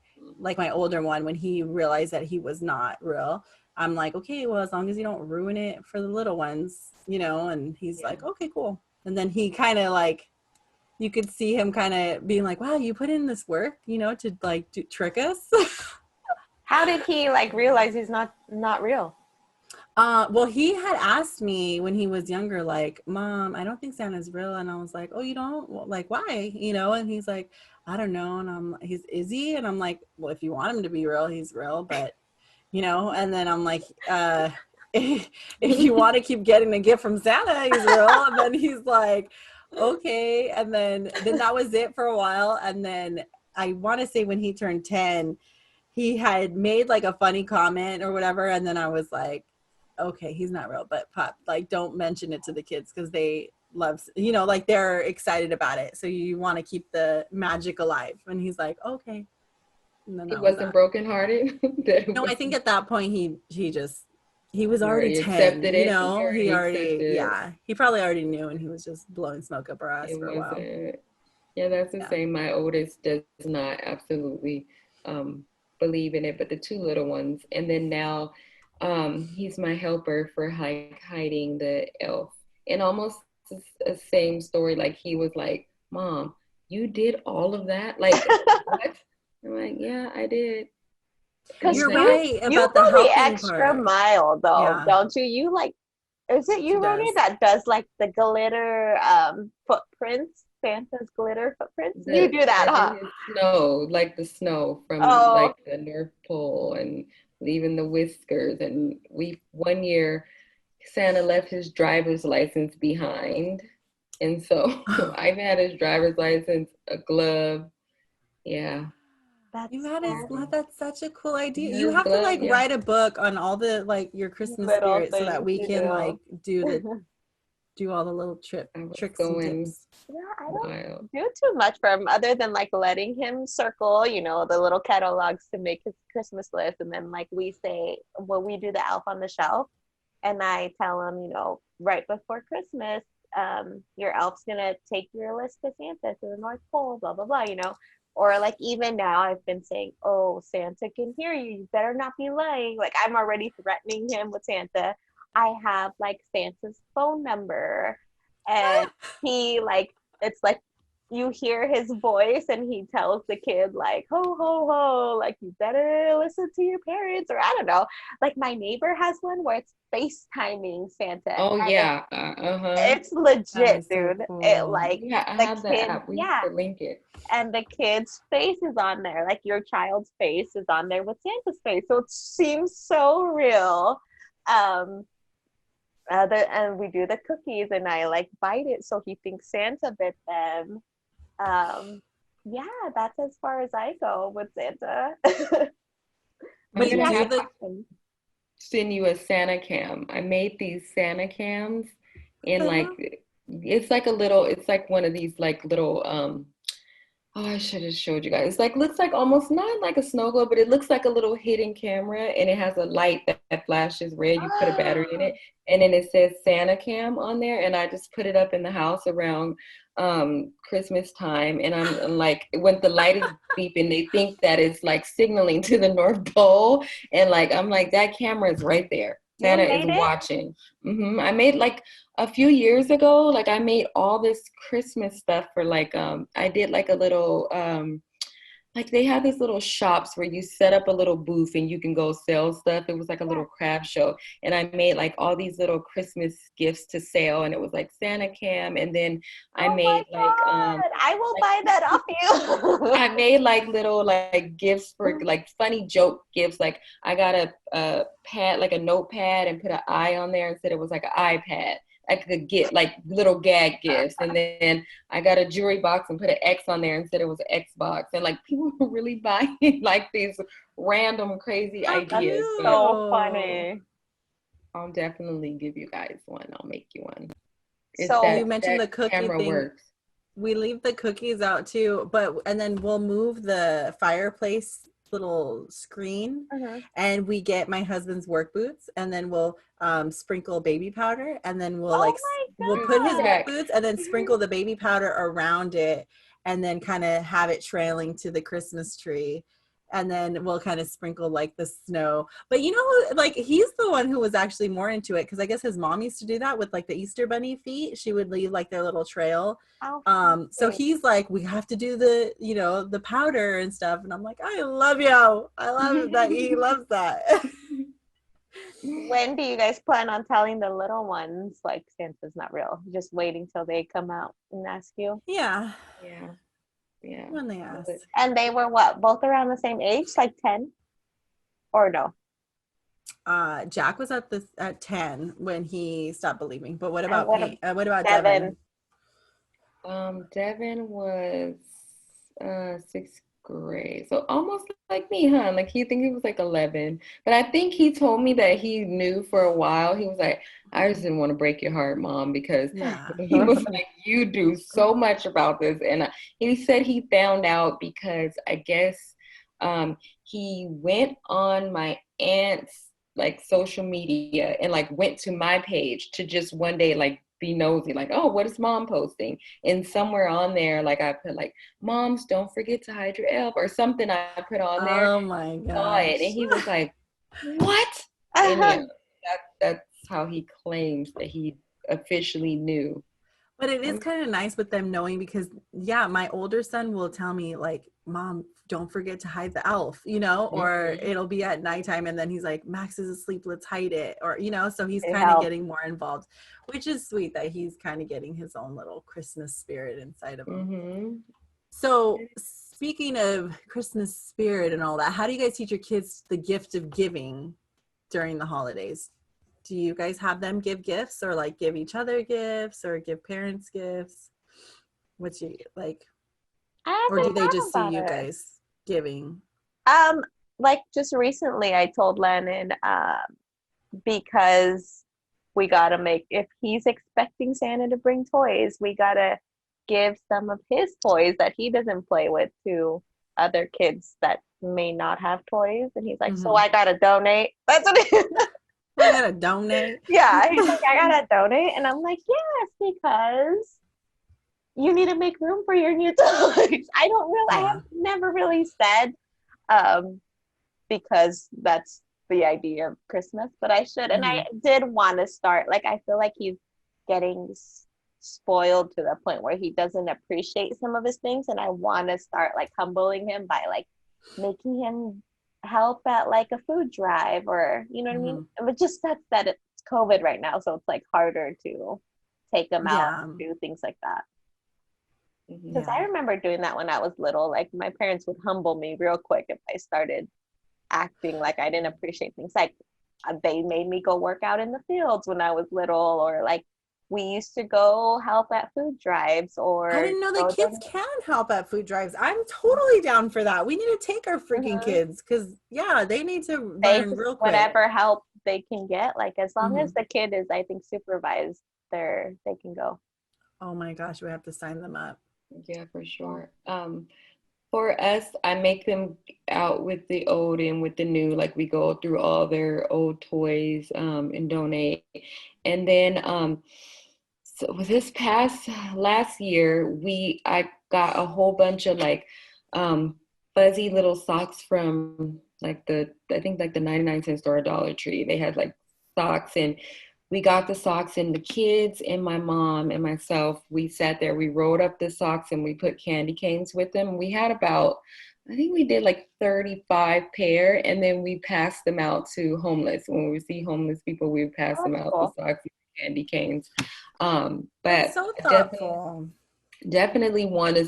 my older one, when he realized that he was not real, I'm like, okay, well, as long as you don't ruin it for the little ones, you know. And he's Yeah. like, okay, cool. And then he kind of like, you could see him kind of being like, wow, you put in this work, you know, to like trick us. How did he like realize he's not real? Well, he had asked me when he was younger, like, Mom, I don't think Santa's real. And I was like, oh, you don't? Well, like, why? You know? And he's like, I don't know. And is he? And I'm like, well, if you want him to be real, he's real. But, you know, and then I'm like, if you want to keep getting a gift from Santa, he's real. And then he's like, okay. And then that was it for a while. And then I want to say when he turned 10, he had made like a funny comment or whatever. And then I was like, okay, he's not real, but Pop, like, don't mention it to the kids because they love, you know, like they're excited about it. So you want to keep the magic alive. And he's like, okay. And then He wasn't brokenhearted. No, I think at that point he was already 10, accepted you it. know, he already, accepted yeah, he probably already knew, and he was just blowing smoke up our ass it for a while. Yeah, that's the same. My oldest does not absolutely believe in it, but the two little ones. And then now he's my helper for hiding the elf. And almost the same story. Like he was like, Mom, you did all of that? Like, what? I'm like, yeah, I did. You're right about you the go the helping extra part. mile though, Yeah. don't you? You like, is it you, Ronnie, that does like the glitter footprints? Santa's glitter footprints. You do that, huh? Snow, like the snow from like the North Pole, and leaving the whiskers. And one year Santa left his driver's license behind, and so I've had his driver's license, a glove. Yeah. That's such a cool idea. Yeah, you have to like yeah. write a book on all the like your Christmas Little spirit so that we can like do all the little tricks and tips. Yeah, I don't do too much for him other than like letting him circle, you know, the little catalogs to make his Christmas list. And then like we say, when we do the elf on the shelf, and I tell him, you know, right before Christmas, your elf's gonna take your list to Santa to the North Pole, blah, blah, blah, you know. Or like even now I've been saying, oh, Santa can hear you. You better not be lying. Like I'm already threatening him with Santa. I have like Santa's phone number, and he like, it's like you hear his voice and he tells the kid like, ho, ho, ho, like you better listen to your parents, or I don't know. Like my neighbor has one where it's FaceTiming Santa. Oh yeah. It's legit, dude. So cool. It like I the have kid, that app. We have to link it. And the kid's face is on there. Like your child's face is on there with Santa's face. So it seems so real. And we do the cookies and I like bite it so he thinks Santa bit them. Yeah, that's as far as I go with Santa. But I'm gonna have to send you a Santa cam. I made these Santa cams in like it's like one of these like little oh, I should have showed you guys. It's like looks like almost not like a snow globe, but it looks like a little hidden camera, and it has a light that flashes red. You put a battery in it, and then it says Santa Cam on there. And I just put it up in the house around Christmas time, and I'm like, when the light is beeping, they think that it's like signaling to the North Pole, and like I'm like, that camera is right there. Santa is watching. I made like a few years ago, like I made all this Christmas stuff for like I did like a little like they have these little shops where you set up a little booth and you can go sell stuff. It was like a little craft show, and I made like all these little Christmas gifts to sell, and it was like Santa Cam, and then I made like I will buy that off you. I made like little like gifts for like funny joke gifts. Like I got a pad, like a notepad, and put an eye on there and said it was like an iPad. I could get like little gag gifts, and then I got a jewelry box and put an X on there and said it was an Xbox, and like people were really buying like these random crazy ideas. So funny. I'll definitely give you guys one. I'll make you one. So you mentioned the cookie thing. Works. We leave the cookies out too, and then we'll move the fireplace little screen, and we get my husband's work boots, and then we'll sprinkle baby powder, and then we'll we'll put his work boots and then sprinkle the baby powder around it, and then kind of have it trailing to the Christmas tree. and then we'll kind of sprinkle like the snow. But you know, like he's the one who was actually more into it because I guess his mom used to do that with like the Easter bunny feet. She would leave like their little trail. So he's like, we have to do the, you know, the powder and stuff. And I'm like, I love you. I love that he loves that. When do you guys plan on telling the little ones like Santa's not real? Just waiting till they come out and ask you? Yeah. Yeah. When they ask. And they were what? Both around the same age, like 10? Or no? Jack was at 10 when he stopped believing. But what about what about Devin? Devin was 6th grade, so almost like me, huh? Like he was like 11, but I think he told me that he knew for a while. He was like, I just didn't want to break your heart, Mom, because he was like, you do so much about this. And he said he found out because I guess he went on my aunt's like social media and like went to my page to just one day like be nosy, like, oh, what is Mom posting? And somewhere on there, like I put like, moms, don't forget to hide your elf or something I put on there. Oh my god! Saw it, and he was like, what? And yeah, that's how he claims that he officially knew. But it is kind of nice with them knowing because, yeah, my older son will tell me like, Mom, don't forget to hide the elf, you know, or it'll be at nighttime and then he's like, Max is asleep, let's hide it. Or, you know, so he's kind of getting more involved, which is sweet that he's kind of getting his own little Christmas spirit inside of him. So speaking of Christmas spirit and all that, how do you guys teach your kids the gift of giving during the holidays? Do you guys have them give gifts or like give each other gifts or give parents gifts? What's your like? Or do they just see you guys giving? Like just recently I told Lennon, because we gotta make, if he's expecting Santa to bring toys, we gotta give some of his toys that he doesn't play with to other kids that may not have toys. And he's like, so I gotta donate. That's what he I gotta donate. Yeah, he's like, I gotta donate. And I'm like, yes, because you need to make room for your new toys. I don't really, I have never really said, because that's the idea of Christmas, but I should. And I did want to start, like, I feel like he's getting spoiled to the point where he doesn't appreciate some of his things. And I want to start like humbling him by like making him help at like a food drive, or you know what I mean, but just that it's COVID right now, so it's like harder to take them out and do things like that, because I remember doing that when I was little. Like my parents would humble me real quick if I started acting like I didn't appreciate things. Like they made me go work out in the fields when I was little, or like we used to go help at food drives. Or I didn't know that kids can help at food drives. I'm totally down for that. We need to take our freaking kids, because they need to learn real quick. Whatever help they can get, like as long as the kid is, I think, supervised, they can go. Oh my gosh, we have to sign them up. Yeah, for sure. For us, I make them out with the old and with the new. Like we go through all their old toys and donate. And then so this last year, I got a whole bunch of like fuzzy little socks from like the 99-cent store at Dollar Tree. They had like socks, and we got the socks, and the kids and my mom and myself, we sat there, we rolled up the socks and we put candy canes with them. We had about, I think we did like 35 pair, and then we passed them out to homeless. When we see homeless people, we would pass them out the socks and candy canes. But so thoughtful. Definitely want to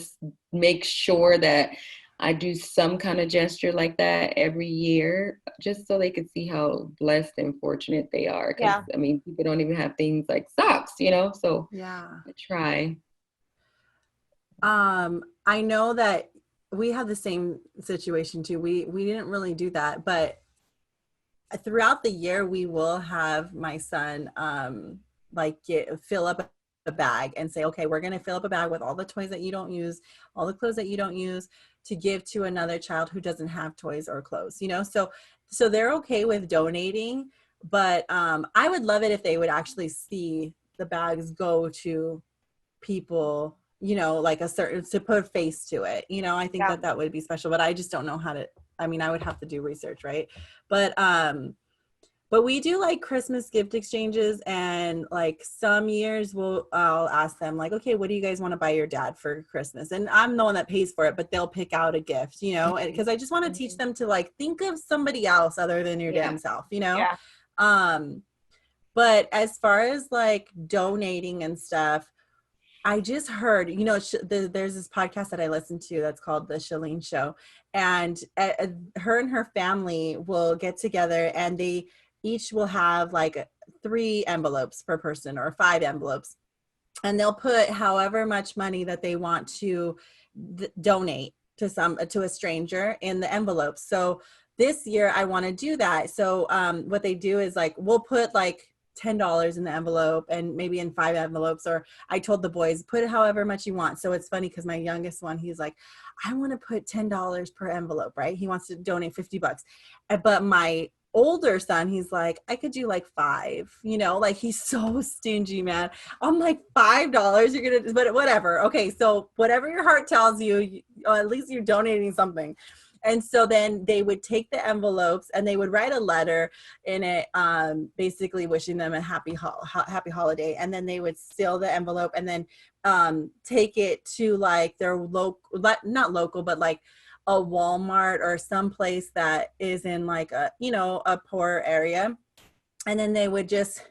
make sure that I do some kind of gesture like that every year, just so they can see how blessed and fortunate they are. Because I mean, people don't even have things like socks, you know. So I try. I know that we have the same situation too. We didn't really do that, but throughout the year we will have my son fill up a bag and say, okay, we're going to fill up a bag with all the toys that you don't use, all the clothes that you don't use, to give to another child who doesn't have toys or clothes, you know? So they're okay with donating, but I would love it if they would actually see the bags go to people, you know, like to put a face to it. You know, I think that would be special, but I just don't know how to I mean, I would have to do research, right? But we do like Christmas gift exchanges, and like some years I'll ask them like, okay, what do you guys want to buy your dad for Christmas? And I'm the one that pays for it, but they'll pick out a gift, you know, because I just want to teach them to like think of somebody else other than your damn self, you know? Yeah. But as far as like donating and stuff, I just heard, you know, there's this podcast that I listen to that's called The Shalene Show, and her and her family will get together, and they each will have like 3 envelopes per person or 5 envelopes, and they'll put however much money that they want to donate to a stranger in the envelope. So this year I want to do that. So what they do is like, we'll put like $10 in the envelope and maybe in 5 envelopes, or I told the boys, put it however much you want. So it's funny because my youngest one, he's like, I want to put $10 per envelope, right? He wants to donate $50. But my older son, he's like, I could do like 5, you know, like he's so stingy, man. I'm like, $5, you're gonna, but whatever. Okay, so whatever your heart tells you, at least you're donating something. And so then they would take the envelopes and they would write a letter in it, basically wishing them a happy holiday. And then they would seal the envelope and then take it to like their local, not local, but like a Walmart or someplace that is in like a, you know, a poor area. And then they would just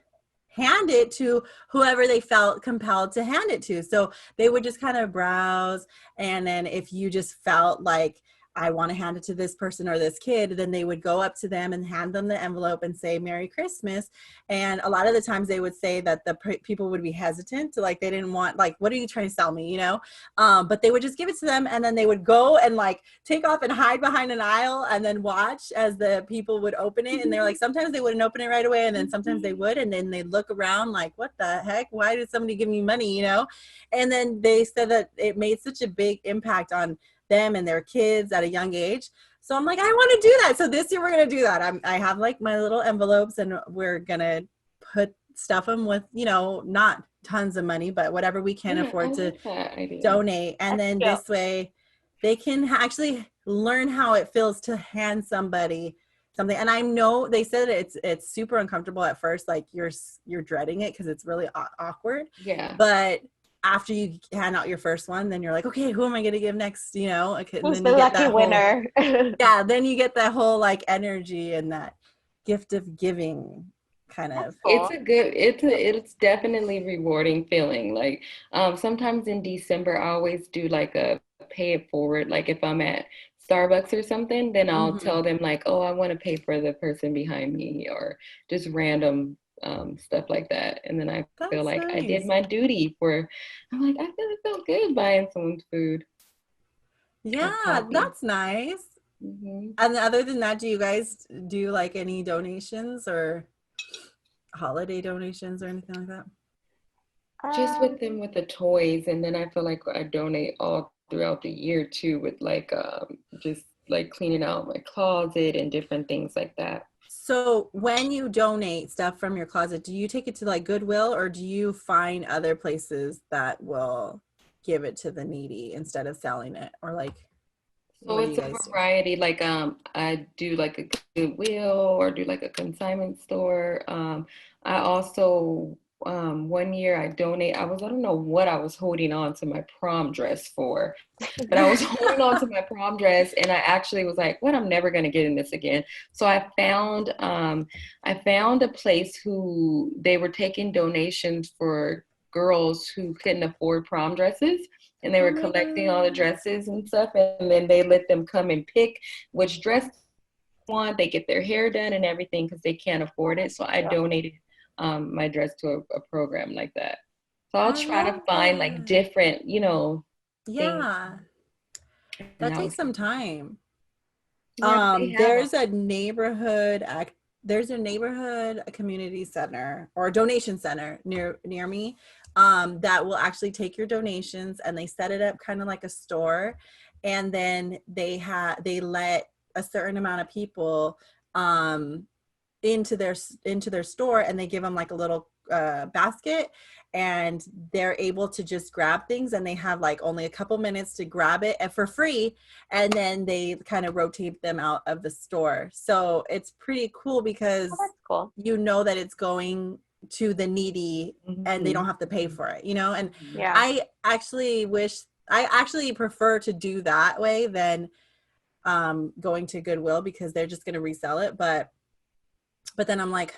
hand it to whoever they felt compelled to hand it to. So they would just kind of browse. And then if you just felt like, I want to hand it to this person or this kid, then they would go up to them and hand them the envelope and say, Merry Christmas. And a lot of the times they would say that the people would be hesitant to like, they didn't want, like, what are you trying to sell me? You know? But they would just give it to them. And then they would go and like take off and hide behind an aisle and then watch as the people would open it. And they're like, sometimes they wouldn't open it right away. And then sometimes they would, and then they'd look around like, what the heck? Why did somebody give me money? You know? And then they said that it made such a big impact on them and their kids at a young age. So I'm like, I want to do that. So this year we're going to do that. I have like my little envelopes, and we're going to stuff them with, you know, not tons of money, but whatever we can afford to donate. And then this way they can actually learn how it feels to hand somebody something. And I know they said it's super uncomfortable at first. Like you're dreading it because it's really awkward. Yeah. But after you hand out your first one, then you're like, okay, who am I going to give next? You know, okay, who's then the you get lucky winner? Yeah, then you get that whole like energy and that gift of giving kind of. Cool. It's definitely rewarding feeling. Like sometimes in December, I always do like a pay it forward. Like if I'm at Starbucks or something, then I'll tell them like, oh, I want to pay for the person behind me, or just random stuff like that. And then I feel like I did my duty I'm like, I feel it felt good buying someone's food. Yeah, that's nice. And other than that, do you guys do like any donations or holiday donations or anything like that? Just with them with the toys, and then I feel like I donate all throughout the year too, with like just like cleaning out my closet and different things like that. So when you donate stuff from your closet, do you take it to like Goodwill, or do you find other places that will give it to the needy instead of selling it? Or like, so it's a variety. Like I do like a Goodwill or do like a consignment store. I also one year I don't know what I was holding on to my prom dress for, but I was holding on to my prom dress, and I actually was like, what, I'm never going to get in this again. So I found a place who they were taking donations for girls who couldn't afford prom dresses, and they were collecting all the dresses and stuff, and then they let them come and pick which dress they want. They get their hair done and everything because they can't afford it. So I donated my dress to a program like that. So I'll try to find like different, you know. Yeah. That takes some time. Yeah, there's a neighborhood community center or donation center near me that will actually take your donations, and they set it up kind of like a store, and then they let a certain amount of people into their store, and they give them like a little basket, and they're able to just grab things, and they have like only a couple minutes to grab it and for free, and then they kind of rotate them out of the store. So it's pretty cool because Oh, that's cool. you know that it's going to the needy and they don't have to pay for it, you know? And Yeah. I actually prefer to do that way than going to Goodwill, because they're just going to resell it. But then I'm like,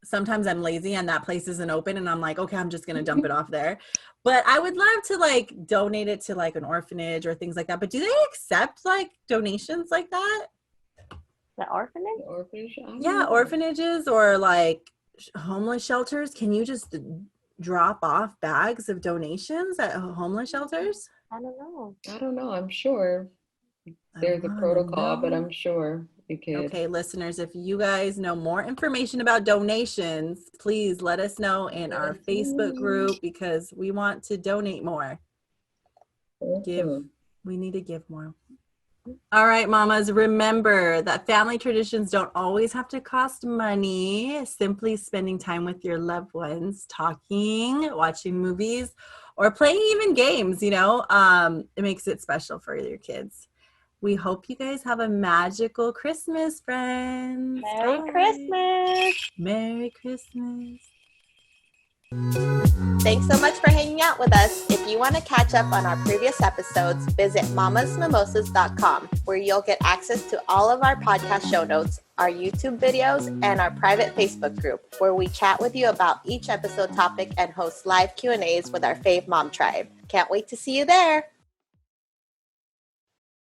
sometimes I'm lazy and that place isn't open, and I'm like, okay, I'm just going to dump it off there. But I would love to like donate it to like an orphanage or things like that. But do they accept like donations like that? The orphanage? Orphanage? I don't Yeah, know. orphanages or like homeless shelters. Can you just drop off bags of donations at homeless shelters? I don't know. I don't know. I'm sure there's a protocol, but I'm sure you could. Okay, listeners, if you guys know more information about donations, please let us know in our Facebook group, because we want to donate more. We need to give more. All right, mamas, remember that family traditions don't always have to cost money. Simply spending time with your loved ones, talking, watching movies, or playing even games, it makes it special for your kids. We hope you guys have a magical Christmas, friends. Merry Christmas. Merry Christmas. Thanks so much for hanging out with us. If you want to catch up on our previous episodes, visit mamasmimosas.com, where you'll get access to all of our podcast show notes, our YouTube videos, and our private Facebook group, where we chat with you about each episode topic and host live Q&As with our fave mom tribe. Can't wait to see you there.